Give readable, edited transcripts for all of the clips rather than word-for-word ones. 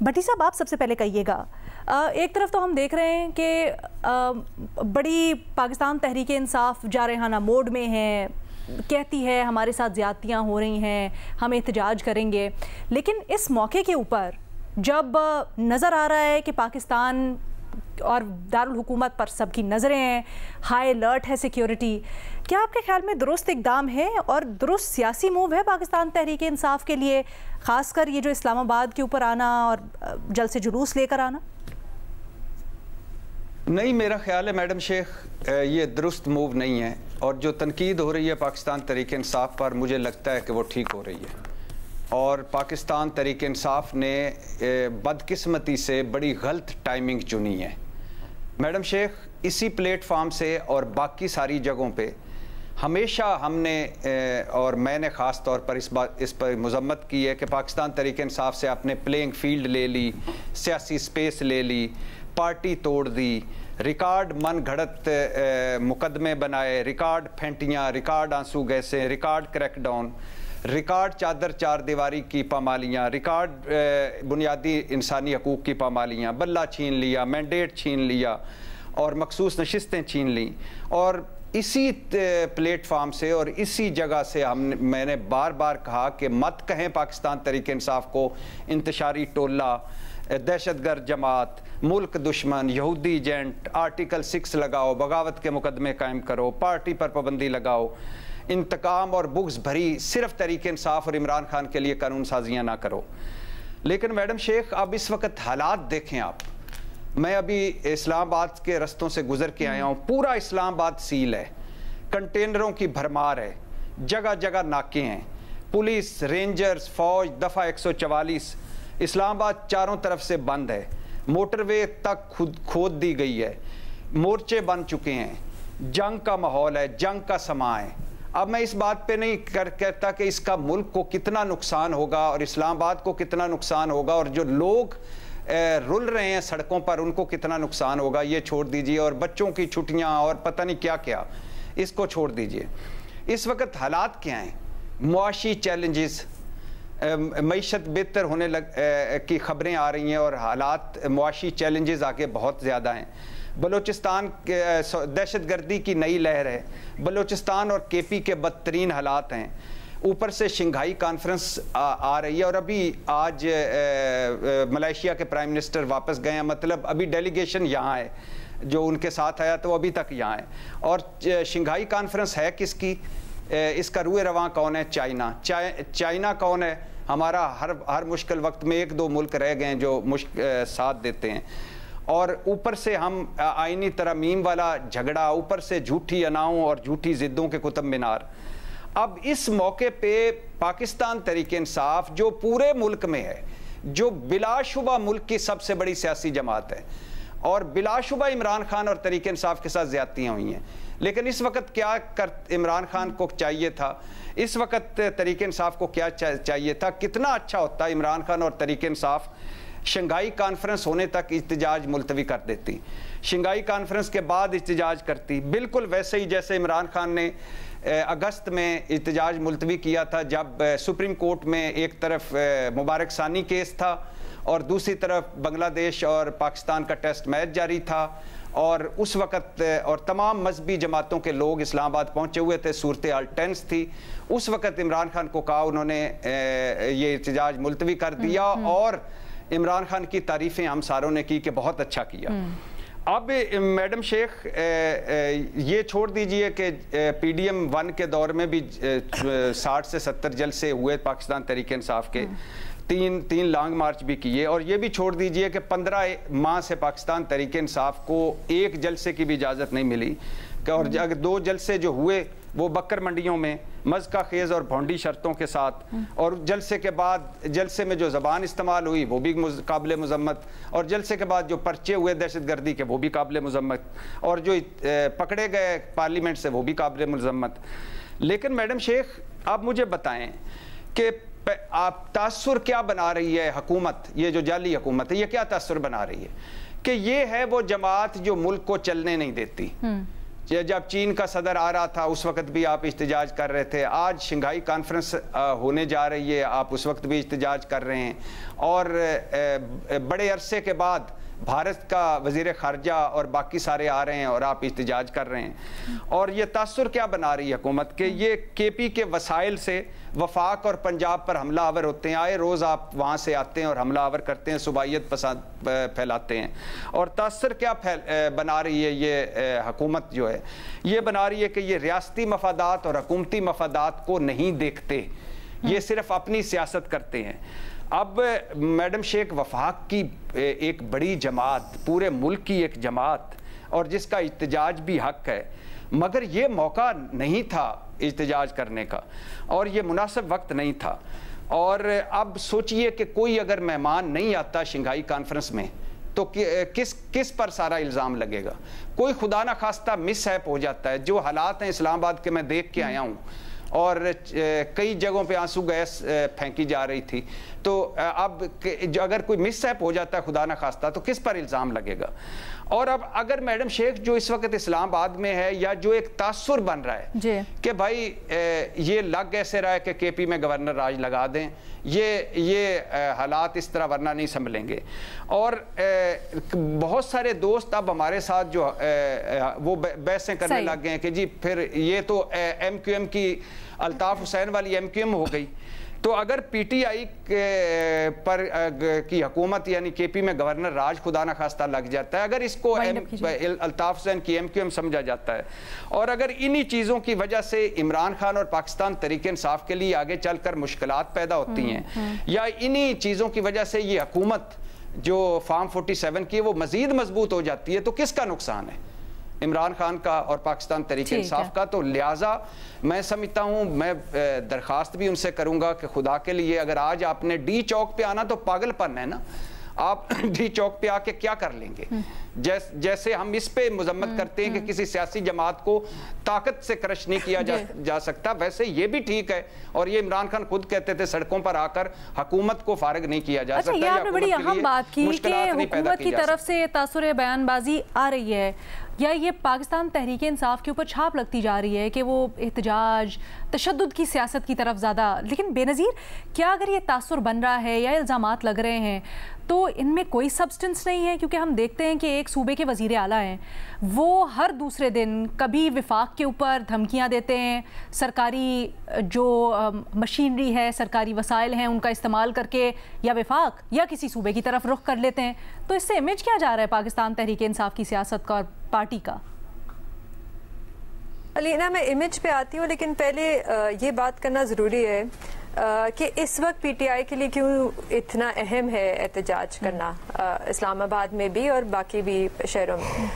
بھٹی صاحب آپ سب سے پہلے کہیے گا، ایک طرف تو ہم دیکھ رہے ہیں کہ بڑی پاکستان تحریک انصاف جارحانہ موڈ میں ہے، کہتی ہے ہمارے ساتھ زیادتیاں ہو رہی ہیں، ہم احتجاج کریں گے، لیکن اس موقع کے اوپر جب نظر آ رہا ہے کہ پاکستان اور دارالحکومت پر سب کی نظریں ہیں، ہائی الرٹ ہے سیکیورٹی، کیا آپ کے خیال میں درست اقدام ہے اور درست سیاسی موو ہے پاکستان تحریک انصاف کے لیے، خاص کر یہ جو اسلام آباد کے اوپر آنا اور جلد سے جلوس لے کر آنا؟ نہیں، میرا خیال ہے میڈم شیخ یہ درست موو نہیں ہے، اور جو تنقید ہو رہی ہے پاکستان تحریک انصاف پر مجھے لگتا ہے کہ وہ ٹھیک ہو رہی ہے، اور پاکستان تحریک انصاف نے بدقسمتی سے بڑی غلط ٹائمنگ چنی ہے میڈم شیخ۔ اسی پلیٹ فارم سے اور باقی ساری جگہوں پہ ہمیشہ ہم نے اور میں نے خاص طور پر اس پر مذمت کی ہے کہ پاکستان تحریک انصاف سے آپ نے پلینگ فیلڈ لے لی، سیاسی سپیس لے لی، پارٹی توڑ دی، ریکارڈ من گھڑت مقدمے بنائے، ریکارڈ پھینٹیاں، ریکارڈ آنسو گیسیں، ریکارڈ کریک ڈاؤن، ریکارڈ چادر چار دیواری کی پامالیاں، ریکارڈ بنیادی انسانی حقوق کی پامالیاں، بلہ چھین لیا، مینڈیٹ چھین لیا اور مخصوص نشستیں چھین لیں، اور اسی پلیٹ فارم سے اور اسی جگہ سے میں نے بار بار کہا کہ مت کہیں پاکستان تحریک انصاف کو انتشاری ٹولہ، دہشت گرد جماعت، ملک دشمن، یہودی ایجنٹ، آرٹیکل 6 لگاؤ، بغاوت کے مقدمے قائم کرو، پارٹی پر پابندی لگاؤ، انتقام اور بغض بھری صرف تحریک انصاف اور عمران خان کے لیے قانون سازیاں نہ کرو۔ لیکن میڈم شیخ اب اس وقت حالات دیکھیں آپ، میں ابھی اسلام آباد کے رستوں سے گزر کے آیا ہوں، پورا اسلام آباد سیل ہے، کنٹینروں کی بھرمار ہے، جگہ جگہ ناکے ہیں، پولیس، رینجرز، فوج، دفعہ 144، اسلام آباد چاروں طرف سے بند ہے، موٹر وے تک کھود دی گئی ہے، مورچے بن چکے ہیں، جنگ کا ماحول ہے، جنگ کا سماں ہے۔ اب میں اس بات پہ نہیں کہتا کہ اس کا ملک کو کتنا نقصان ہوگا اور اسلام آباد کو کتنا نقصان ہوگا اور جو لوگ رل رہے ہیں سڑکوں پر ان کو کتنا نقصان ہوگا، یہ چھوڑ دیجئے، اور بچوں کی چھٹیاں اور پتہ نہیں کیا کیا، اس کو چھوڑ دیجئے۔ اس وقت حالات کیا ہیں؟ معاشی چیلنجز، معیشت بہتر ہونے کی خبریں آ رہی ہیں اور حالات معاشی چیلنجز آگے بہت زیادہ ہیں۔ بلوچستان دہشت گردی کی نئی لہر ہے، بلوچستان اور کے پی کے بدترین حالات ہیں، اوپر سے شنگھائی کانفرنس آ رہی ہے، اور ابھی آج ملائیشیا کے پرائم منسٹر واپس گئے ہیں، مطلب ابھی ڈیلیگیشن یہاں ہے، جو ان کے ساتھ آیا تو ابھی تک یہاں ہے، اور شنگھائی کانفرنس ہے کس کی؟ اس کا روئے رواں کون ہے؟ چائنا کون ہے؟ ہمارا ہر مشکل وقت میں 1-2 ملک رہ گئے ہیں جو ساتھ دیتے ہیں، اور اوپر سے ہم آئینی ترامیم والا جھگڑا، اوپر سے جھوٹی اناؤں اور جھوٹی ضدوں کے قطب مینار۔ اب اس موقع پہ پاکستان تحریک انصاف جو پورے ملک میں ہے، جو بلا شبہ ملک کی سب سے بڑی سیاسی جماعت ہے، اور بلا شبہ عمران خان اور تحریک انصاف کے ساتھ زیادتیاں ہوئی ہیں، لیکن اس وقت کیا عمران خان کو چاہیے تھا، اس وقت تحریک انصاف کو کیا چاہیے تھا؟ کتنا اچھا ہوتا عمران خان اور تحریک انصاف شنگھائی کانفرنس ہونے تک احتجاج ملتوی کر دیتی، شنگھائی کانفرنس کے بعد احتجاج کرتی، بالکل ویسے ہی جیسے عمران خان نے اگست میں احتجاج ملتوی کیا تھا جب سپریم کورٹ میں ایک طرف مبارک ثانی کیس تھا اور دوسری طرف بنگلہ دیش اور پاکستان کا ٹیسٹ میچ جاری تھا، اور اس وقت اور تمام مذہبی جماعتوں کے لوگ اسلام آباد پہنچے ہوئے تھے، صورتحال ٹینس تھی، اس وقت عمران خان کو کہا، انہوں نے یہ احتجاج ملتوی کر دیا، اور عمران خان کی تعریفیں ہم ساروں نے کی کہ بہت اچھا کیا۔ اب میڈم شیخ یہ چھوڑ دیجئے کہ پی ڈی ایم 1 کے دور میں بھی 60 سے 70 جلسے ہوئے پاکستان تحریک انصاف کے، تین لانگ مارچ بھی کیے، اور یہ بھی چھوڑ دیجئے کہ 15 ماہ سے پاکستان تحریک انصاف کو ایک جلسے کی بھی اجازت نہیں ملی، اور اگر 2 جلسے جو ہوئے وہ بکر منڈیوں میں مذکا خیز اور بھونڈی شرطوں کے ساتھ، اور جلسے کے بعد جلسے میں جو زبان استعمال ہوئی وہ بھی قابل مذمت، اور جلسے کے بعد جو پرچے ہوئے دہشت گردی کے وہ بھی قابل مذمت، اور جو پکڑے گئے پارلیمنٹ سے وہ بھی قابل مذمت۔ لیکن میڈم شیخ آپ مجھے بتائیں کہ آپ تاثر کیا بنا رہی ہے حکومت، یہ جو جعلی حکومت ہے یہ کیا تاثر بنا رہی ہے؟ کہ یہ ہے وہ جماعت جو ملک کو چلنے نہیں دیتی، جب چین کا صدر آ رہا تھا اس وقت بھی آپ احتجاج کر رہے تھے. آج شنگھائی کانفرنس ہونے جا رہی ہے, آپ اس وقت بھی احتجاج کر رہے ہیں. اور بڑے عرصے کے بعد بھارت کا وزیر خارجہ اور باقی سارے آ رہے ہیں اور آپ احتجاج کر رہے ہیں. اور یہ تاثر کیا بنا رہی ہے حکومت کہ یہ کے پی کے وسائل سے وفاق اور پنجاب پر حملہ آور ہوتے ہیں. آئے روز آپ وہاں سے آتے ہیں اور حملہ آور کرتے ہیں, صوبائیت پسند پھیلاتے ہیں. اور تاثر کیا بنا رہی ہے یہ حکومت جو ہے, یہ بنا رہی ہے کہ یہ ریاستی مفادات اور حکومتی مفادات کو نہیں دیکھتے, یہ صرف اپنی سیاست کرتے ہیں. اب میڈم شیخ وفاق کی ایک بڑی جماعت, پورے ملک کی ایک جماعت, اور جس کا احتجاج بھی حق ہے, مگر یہ موقع نہیں تھا احتجاج کرنے کا اور یہ مناسب وقت نہیں تھا. اور اب سوچئے کہ کوئی اگر مہمان نہیں آتا شنگھائی کانفرنس میں تو کس پر سارا الزام لگے گا. کوئی خدا نہ خواستہ مس ہیپ ہو جاتا ہے. جو حالات ہیں اسلام آباد کے میں دیکھ کے آیا ہوں, اور کئی جگہوں پہ آنسو گیس پھینکی جا رہی تھی, تو اب اگر کوئی مس ہیپ ہو جاتا ہے خدا نہ خواستہ تو کس پر الزام لگے گا. اور اب اگر میڈم شیخ جو اس وقت اسلام آباد میں ہے, یا جو ایک تاثر بن رہا ہے کہ بھائی یہ لگ ایسے رہا ہے کہ کے پی میں گورنر راج لگا دیں, یہ حالات اس طرح ورنہ نہیں سنبھلیں گے. اور بہت سارے دوست اب ہمارے ساتھ جو وہ بحثیں کرنے لگ گئے ہیں کہ جی پھر یہ تو ایم کیو ایم کی الطاف حسین والی ایم کیو ایم ہو گئی, تو اگر پی ٹی آئی پر کی حکومت یعنی کے پی میں گورنر راج خدا نہ خواستہ لگ جاتا ہے, اگر اس کو الطاف حسین کی ایم کیو ایم سمجھا جاتا ہے, اور اگر انہی چیزوں کی وجہ سے عمران خان اور پاکستان تحریک انصاف کے لیے آگے چل کر مشکلات پیدا ہوتی ہیں, یا انہی چیزوں کی وجہ سے یہ حکومت جو فارم 47 کی وہ مزید مضبوط ہو جاتی ہے, تو کس کا نقصان ہے, عمران خان کا اور پاکستان تحریک انصاف کا. تو لہٰذا میں سمجھتا ہوں, میں درخواست بھی ان سے کروں گا کہ خدا کے لیے اگر آج آپ نے ڈی چوک پہ آنا تو پاگل پن ہے نا, آپ ڈی چوک پہ آ کے کیا کر لیں گے. جیسے ہم اس پہ مذمت کرتے ہیں کہ کسی سیاسی جماعت کو طاقت سے کرش نہیں کیا جا سکتا, ویسے یہ بھی ٹھیک ہے, اور یہ عمران خان خود کہتے تھے سڑکوں پر آ کر حکومت کو فارغ نہیں کیا جا سکتا. یہ آپ نے بڑی اہم بات کی کہ حکومت کی طرف سے تاثر بیان بازی آ رہی ہے, یا یہ پاکستان تحریک انصاف کے اوپر چھاپ لگتی جا رہی ہے کہ وہ احتجاج تشدد کی سیاست کی طرف زیادہ. لیکن بے نظیر, کیا اگر یہ تاثر بن رہا ہے یا الزامات لگ رہے ہیں تو ان میں کوئی سبسٹنس نہیں ہے؟ کیونکہ ہم دیکھتے ہیں کہ ایک صوبے کے وزیر اعلیٰ ہیں, وہ ہر دوسرے دن کبھی وفاق کے اوپر دھمکیاں دیتے ہیں, سرکاری جو مشینری ہے, سرکاری وسائل ہیں, ان کا استعمال کر کے یا وفاق یا کسی صوبے کی طرف رخ کر لیتے ہیں. تو اس سے امیج کیا جا رہا ہے پاکستان تحریک انصاف کی سیاست کا اور پارٹی کا؟ علینا, میں امیج پہ آتی ہوں, لیکن پہلے یہ بات کرنا ضروری ہے کہ اس وقت پی ٹی آئی کے لیے کیوں اتنا اہم ہے احتجاج کرنا اسلام آباد میں بھی اور باقی بھی شہروں میں.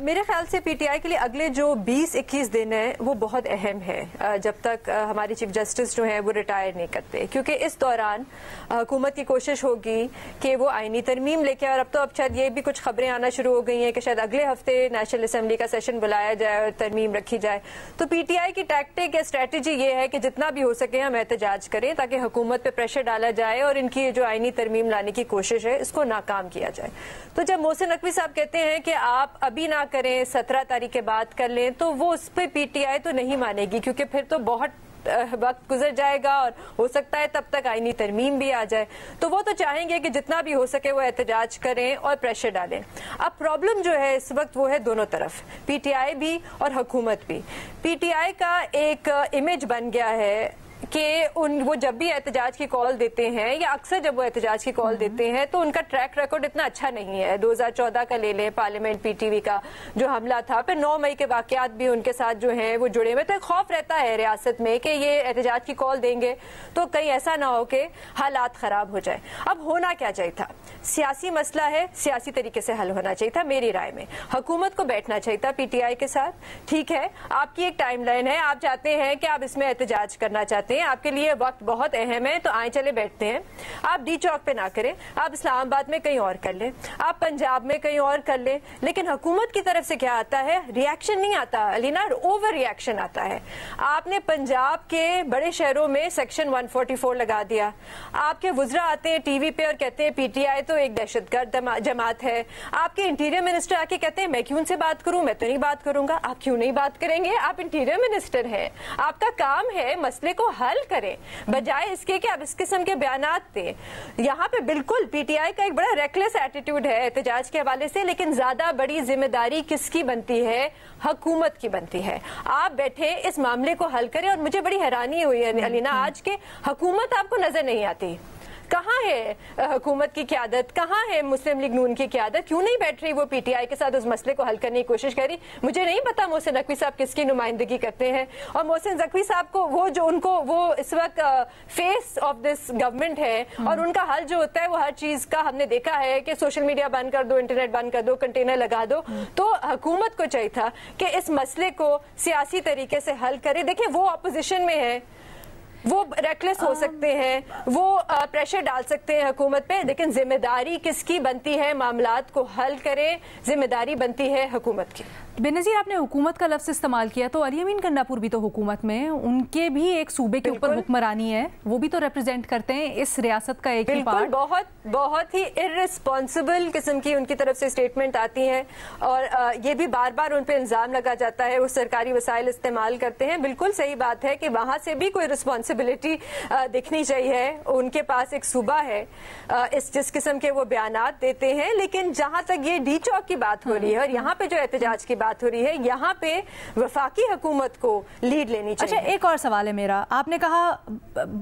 میرے خیال سے پی ٹی آئی کے لیے اگلے جو 20-21 دن ہیں وہ بہت اہم ہے, جب تک ہماری چیف جسٹس جو ہیں وہ ریٹائر نہیں کرتے, کیونکہ اس دوران حکومت کی کوشش ہوگی کہ وہ آئینی ترمیم لے کے, اور اب شاید یہ بھی کچھ خبریں آنا شروع ہو گئی ہیں کہ شاید اگلے ہفتے نیشنل اسمبلی کا سیشن بلایا جائے اور ترمیم رکھی جائے. تو پی ٹی آئی کی ٹیکٹک یا اسٹریٹجی یہ ہے کہ جتنا بھی ہو سکے ہم احتجاج کریں تاکہ حکومت پہ پریشر ڈالا جائے اور ان کی جو آئینی ترمیم لانے کی کوشش ہے اس کو ناکام کیا جائے. تو جب محسن نقوی صاحب کہتے ہیں کہ آپ ابھی نہ کریں, 17 تاریخ کے بعد کر لیں, تو وہ اس پہ پی ٹی آئی تو نہیں مانے گی, کیونکہ پھر تو بہت وقت گزر جائے گا اور ہو سکتا ہے تب تک آئینی ترمیم بھی آ جائے. تو وہ تو چاہیں گے کہ جتنا بھی ہو سکے وہ احتجاج کریں اور پریشر ڈالیں. اب پرابلم جو ہے اس وقت وہ ہے دونوں طرف, پی ٹی آئی بھی اور حکومت بھی. پی ٹی آئی کا ایک امیج بن گیا ہے کہ وہ جب بھی احتجاج کی کال دیتے ہیں, یا اکثر جب وہ احتجاج کی کال دیتے ہیں, تو ان کا ٹریک ریکارڈ اتنا اچھا نہیں ہے. 2014 کا لے لیں, پارلیمنٹ پی ٹی وی کا جو حملہ تھا, پھر 9 مئی کے واقعات بھی ان کے ساتھ جو ہیں وہ جڑے ہوئے. تو ایک خوف رہتا ہے ریاست میں کہ یہ احتجاج کی کال دیں گے تو کہیں ایسا نہ ہو کہ حالات خراب ہو جائے. اب ہونا کیا چاہیے تھا, سیاسی مسئلہ ہے, سیاسی طریقے سے حل ہونا چاہیے تھا. میری رائے میں حکومت کو بیٹھنا چاہیے تھا پی ٹی آئی کے ساتھ. ٹھیک ہے, آپ کی ایک ٹائم لائن ہے, آپ چاہتے ہیں کہ آپ اس میں احتجاج کرنا چاہتے ہیں, آپ کے لیے وقت بہت اہم ہے, تو آئیں چلے بیٹھتے ہیں. آپ ڈی چوک پہ نہ کریں, آپ اسلام آباد میں کہیں اور کر لیں, آپ پنجاب میں کہیں اور کر لیں. لیکن حکومت کی طرف سے کیا آتا ہے, ریاکشن نہیں آتا علینا, اوور ریاکشن آتا ہے. آپ نے پنجاب کے بڑے شہروں میں سیکشن 144 لگا دیا. آپ کے وزراء آتے ہیں ٹی وی پہ اور کہتے ہیں پی ٹی آئی تو ایک دہشت گرد جماعت ہے. آپ کے انٹیریئر منسٹر آ کے کہتے ہیں میں کیوں ان سے بات کروں, میں تو نہیں بات کروں گا. آپ کیوں نہیں بات کریں گے؟ آپ انٹیریئر منسٹر ہیں, آپ کا کام ہے مسئلے کو حل کریں بجائے اس کے کہ آپ اس قسم کے بیانات دیں. یہاں پہ بالکل پی ٹی آئی کا ایک بڑا ریکلیس ایٹیٹیوڈ ہے احتجاج کے حوالے سے, لیکن زیادہ بڑی ذمہ داری کس کی بنتی ہے؟ حکومت کی بنتی ہے. آپ بیٹھے اس معاملے کو حل کریں. اور مجھے بڑی حیرانی ہوئی ہے علینا آج کے حکومت آپ کو نظر نہیں آتی. کہاں ہے حکومت کی قیادت, کہاں ہے مسلم لیگ نون کی قیادت؟ کیوں نہیں بیٹھ رہی وہ پی ٹی آئی کے ساتھ اس مسئلے کو حل کرنے کی کوشش کر رہی؟ مجھے نہیں پتا محسن نقوی صاحب کس کی نمائندگی کرتے ہیں, اور محسن نقوی صاحب کو وہ اس وقت فیس آف دس گورنمنٹ ہے, اور ان کا حل جو ہوتا ہے وہ ہر چیز کا ہم نے دیکھا ہے کہ سوشل میڈیا بند کر دو, انٹرنیٹ بند کر دو, کنٹینر لگا دو. تو حکومت کو چاہیے تھا کہ اس مسئلے کو سیاسی طریقے سے حل کرے. دیکھیں وہ اپوزیشن میں ہے, وہ ریکلیس ہو سکتے ہیں, وہ پریشر ڈال سکتے ہیں حکومت پہ, لیکن ذمہ داری کس کی بنتی ہے؟ معاملات کو حل کرے, ذمہ داری بنتی ہے حکومت کی. بے نظیر آپ نے حکومت کا لفظ استعمال کیا, تو علی امین کنڈا پور بھی تو حکومت میں, ان کے بھی ایک صوبے کے اوپر حکمرانی ہے, وہ بھی تو ریپرزینٹ کرتے ہیں اس ریاست کا ایک ہی پارٹ. بہت ہی ارسپانسبل قسم کی ان کی طرف سے اسٹیٹمنٹ آتی ہیں, اور یہ بھی بار بار ان پہ الزام لگا جاتا ہے وہ سرکاری وسائل استعمال کرتے ہیں. بالکل صحیح بات ہے کہ وہاں سے بھی کوئی رسپانسبلٹی دکھنی چاہیے. ان کے پاس ایک صوبہ ہے, جس قسم کے وہ بیانات دیتے ہیں, لیکن جہاں تک یہ ڈی چوک کی بات ہو رہی ہے اور یہاں پہ جو احتجاج کی بات ہو رہی ہے, یہاں پہ وفاقی حکومت کو لیڈ لینی چاہیے. اچھا, ایک اور سوال ہے میرا. آپ نے کہا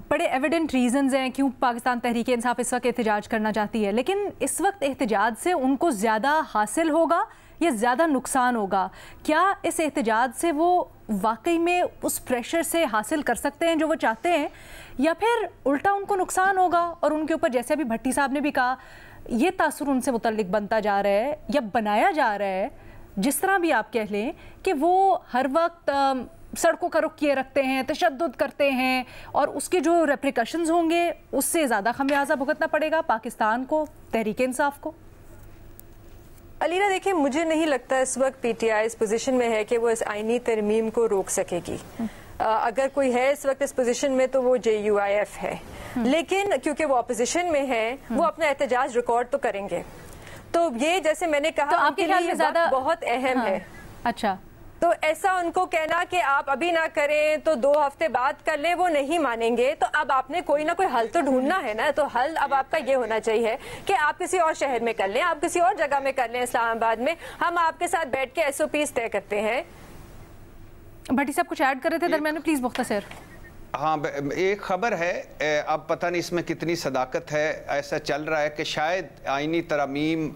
بڑے ایویڈنٹ ریزنز ہیں کیوں پاکستان تحریک انصاف اس وقت احتجاج کرنا چاہتی ہے, لیکن اس وقت احتجاج سے ان کو زیادہ حاصل ہوگا یا زیادہ نقصان ہوگا؟ کیا اس احتجاج سے وہ واقعی میں اس پریشر سے حاصل کر سکتے ہیں جو وہ چاہتے ہیں, یا پھر الٹا ان کو نقصان ہوگا اور ان کے اوپر, جیسے ابھی بھٹی صاحب نے بھی کہا, یہ تاثر ان سے متعلق بنتا جا رہا ہے یا بنایا جا رہا ہے, جس طرح بھی آپ کہہ لیں کہ وہ ہر وقت سڑکوں کا رخ کیے رکھتے ہیں, تشدد کرتے ہیں, اور اس کے جو ریپریکشنز ہوں گے اس سے زیادہ خمیازہ بھگتنا پڑے گا پاکستان کو, تحریک انصاف کو؟ علینا دیکھیں, مجھے نہیں لگتا اس وقت P T I us position میں ہے کہ وہ اس آئینی ترمیم کو روک سکے گی. اگر کوئی ہے اس وقت اس پوزیشن میں تو وہ جے یو آئی ایف ہے, لیکن کیونکہ وہ اپوزیشن میں ہے وہ اپنا احتجاج ریکارڈ تو کریں گے. تو یہ جیسے میں نے کہا آپ کے خیال میں زیادہ بہت اہم ہے. اچھا, تو ایسا ان کو کہنا کہ آپ ابھی نہ کریں تو 2 ہفتے بعد کر لیں, وہ نہیں مانیں گے. تو اب آپ نے کوئی نہ کوئی حل تو ڈھونڈنا ہے نا. تو حل اب آپ کا یہ ہونا چاہیے کہ آپ کسی اور شہر میں کر لیں, آپ کسی اور جگہ میں کر لیں, اسلام آباد میں. ہم آپ کے ساتھ بیٹھ کے ایس او پیز طے کرتے ہیں. بھٹی صاحب کچھ ایڈ کر رہے تھے درمیان میں, پلیز مختصر. ہاں, ایک خبر ہے, اب پتہ نہیں اس میں کتنی صداقت ہے. ایسا چل رہا ہے کہ شاید آئینی ترامیم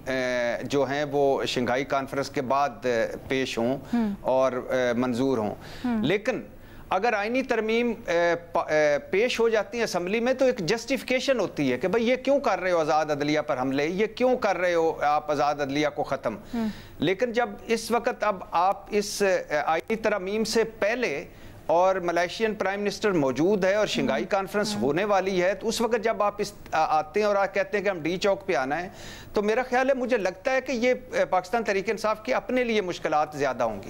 جو ہیں وہ شنگھائی کانفرنس کے بعد پیش ہوں اور منظور ہوں, لیکن اگر آئینی ترمیم پیش ہو جاتی ہیں اسمبلی میں تو ایک جسٹیفیکیشن ہوتی ہے کہ بھئی یہ کیوں کر رہے ہو آزاد عدلیہ پر حملے, یہ کیوں کر رہے ہو آپ آزاد عدلیہ کو ختم. لیکن جب اس وقت اب آپ اس آئینی ترمیم سے پہلے اور ملائیشین پرائم منسٹر موجود ہے اور شنگھائی کانفرنس ہونے والی ہے, تو اس وقت جب آپ آتے ہیں اور آپ کہتے ہیں کہ ہم ڈی چوک پہ آنا ہے, تو میرا خیال ہے, مجھے لگتا ہے کہ یہ پاکستان تحریک انصاف کی اپنے لیے مشکلات زیادہ ہوں گی.